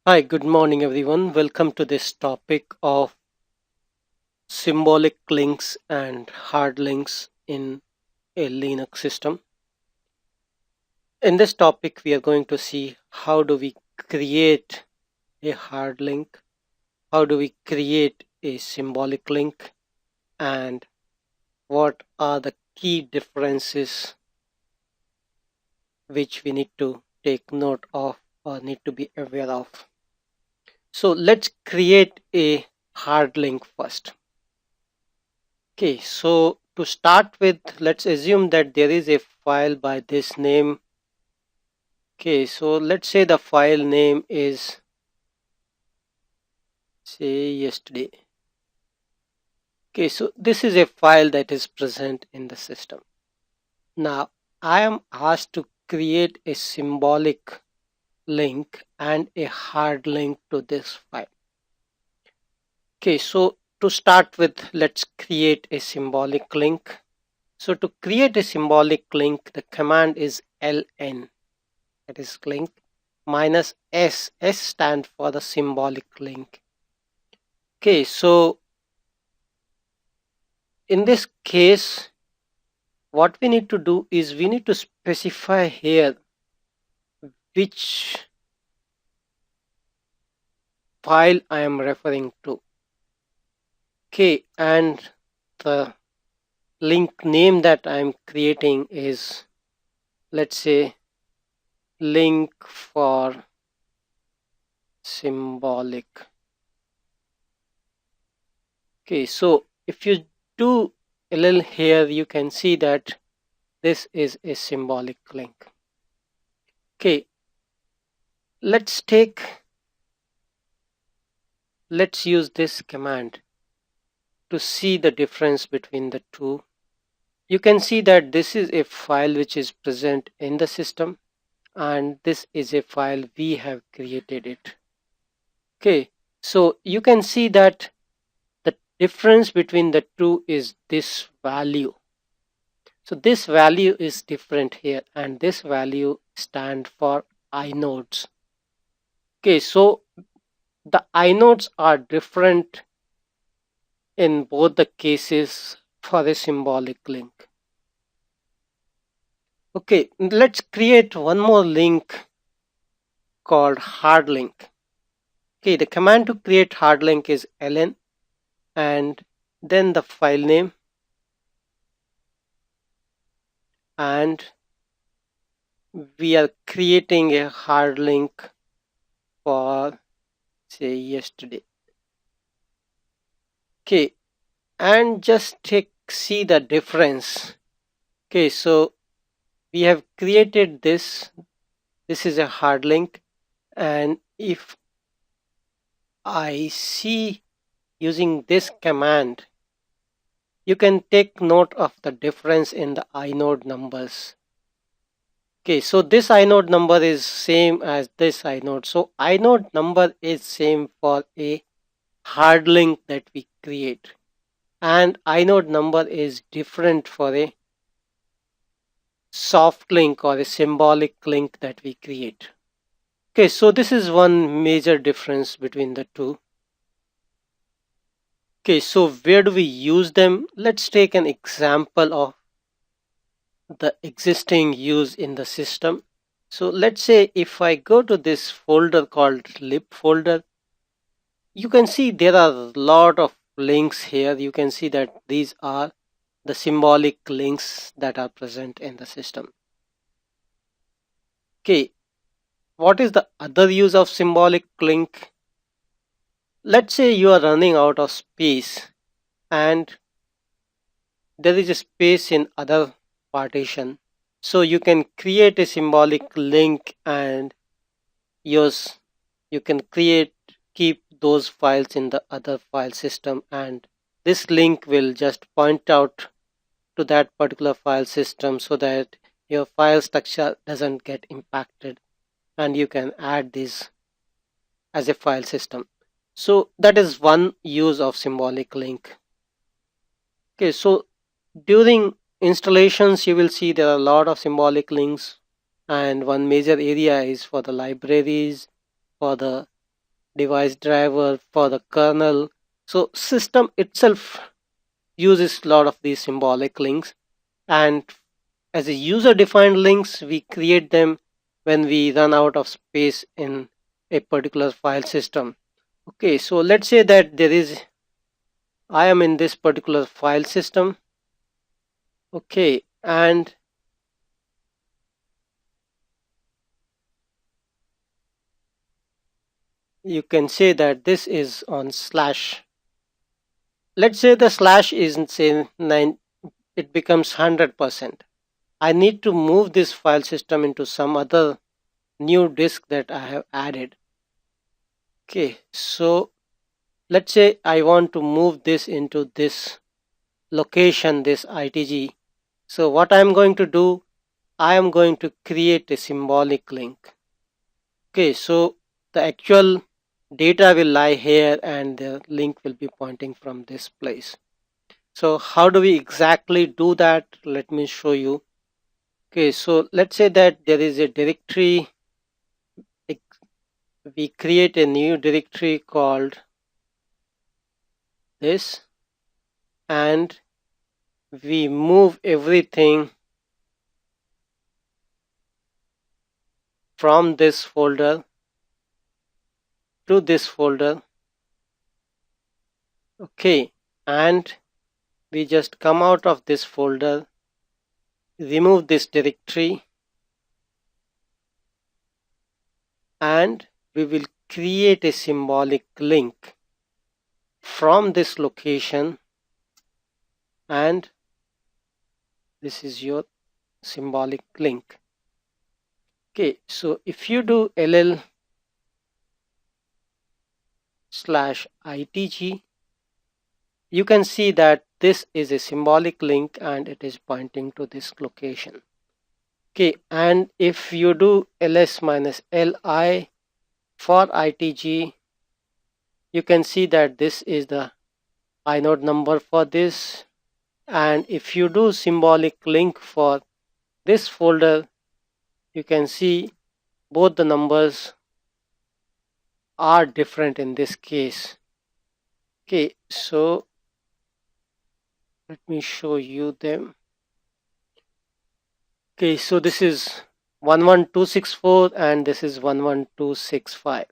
Hi, good morning everyone. Welcome to this topic of symbolic links and hard links in a Linux system. In this topic, we are going to see how do we create a hard link, how do we create a symbolic link, and what are the key differences which we need to take note of or need to be aware of. So let's create a hard link first. Okay, so to start with, let's assume that there is a file by this name. Okay, so let's say the file name is, say, yesterday. Okay, so this is a file that is present in the system. Now, I am asked to create a symbolic link and a hard link to this file. Okay, so to start with, let's create a symbolic link. So to create a symbolic link, the command is ln. That is link minus s. S stand for the symbolic link. Okay, so in this case, what we need to do is we need to specify here which file I am referring to. Okay, and the link name that I am creating is, let's say, link for symbolic. Okay, so if you do a little here, you can see that this is a symbolic link. Okay, let's use this command to see the difference between the two. You can see that this is a file which is present in the system and this is a file we have created it. Okay, so you can see that the difference between the two is this value. So this value is different here and this value stand for inodes. Okay, so the inodes are different in both the cases for a symbolic link. Okay, let's create one more link called hard link. Okay, the command to create hard link is ln and then the file name and we are creating a hard link for, say, yesterday. Okay, and just see the difference. Okay, so we have created this. This is a hard link, and if I see using this command, you can take note of the difference in the inode numbers. Okay, so this inode number is same as this inode. So inode number is same for a hard link that we create, and inode number is different for a soft link or a symbolic link that we create. Okay, so this is one major difference between the two. Okay, so where do we use them? Let's take an example of the existing use in the system. So let's say if I go to this folder called lib folder, you can see there are a lot of links here. You can see that these are the symbolic links that are present in the system. Okay, what is the other use of symbolic link? Let's say you are running out of space and there is a space in other partition, so you can create a symbolic link and use you can keep those files in the other file system, and this link will just point out to that particular file system so that your file structure doesn't get impacted and you can add this as a file system. So that is one use of symbolic link. Okay, so during installations you will see there are a lot of symbolic links, and one major area is for the libraries, for the device driver, for the kernel. So system itself uses a lot of these symbolic links, and as a user defined links we create them when we run out of space in a particular file system. Okay, so let's say that I am in this particular file system. Okay, and you can say that this is on slash. Let's say the slash is say 9, it becomes 100%. I need to move this file system into some other new disk that I have added. Okay, so let's say I want to move this into this location, this ITG. So what I'm going to do, I am going to create a symbolic link. Okay, so the actual data will lie here and the link will be pointing from this place. So how do we exactly do that? Let me show you. Okay, so let's say that there is a directory. We create a new directory called this, and we move everything from this folder to this folder. Okay, and we just come out of this folder, remove this directory, and we will create a symbolic link from this location, and this is your symbolic link. Okay, so if you do ll/itg, you can see that this is a symbolic link and it is pointing to this location. Okay, and if you do ls-li for itg, you can see that this is the inode number for this, and if you do symbolic link for this folder, you can see both the numbers are different in this case. Okay, so let me show you them. Okay, so this is 11264 and this is 11265.